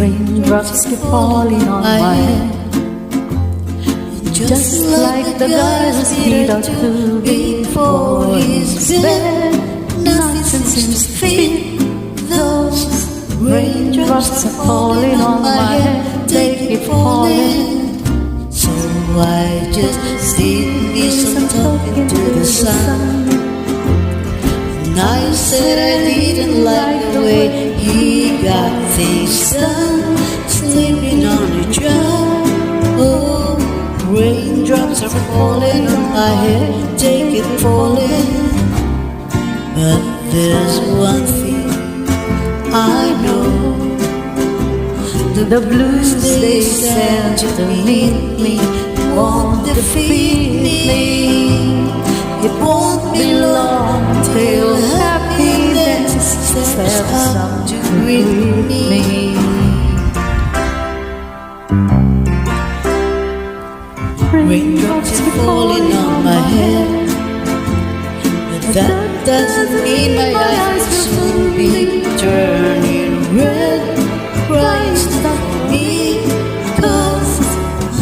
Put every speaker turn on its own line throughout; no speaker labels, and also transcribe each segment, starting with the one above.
Raindrops keep falling on my head, just like the guy who's need out to before his bed. Nothing seems to fit. Those raindrops are falling on my head, they keep falling.
So I just did some talking to the sun, and I said I didn't like the way he got things done, sleeping on the job. Oh, raindrops are falling on my head, they keep falling. But there's one thing I know,
The blues they send to meet me won't defeat me. It won't be long till happiness steps up to greet me.
Raindrops keep falling on my head, but that doesn't mean my eyes will soon be turning red. Crying's not for me, 'cause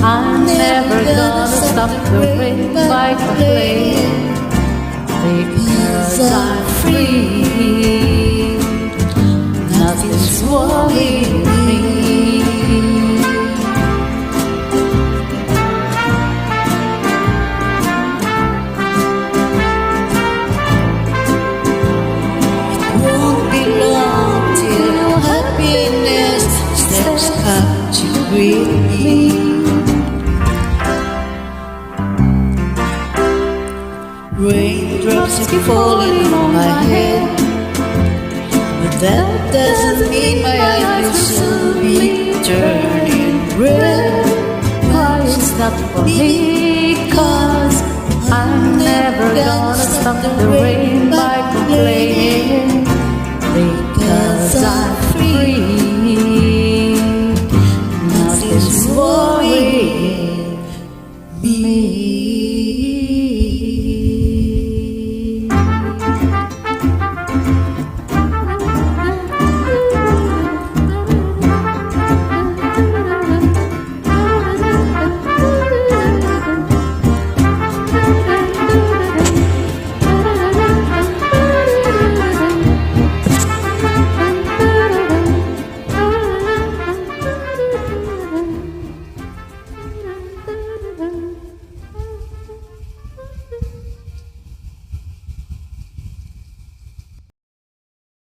I'm never gonna stop the rain by complaining, because I'm free. Nothing's worrying me.
won't be long till happiness steps up to greet me. Raindrops keep falling on my head, but that doesn't mean my eyes will soon be turning red.
Crying's not for me, 'cause I'm never gonna stop the rain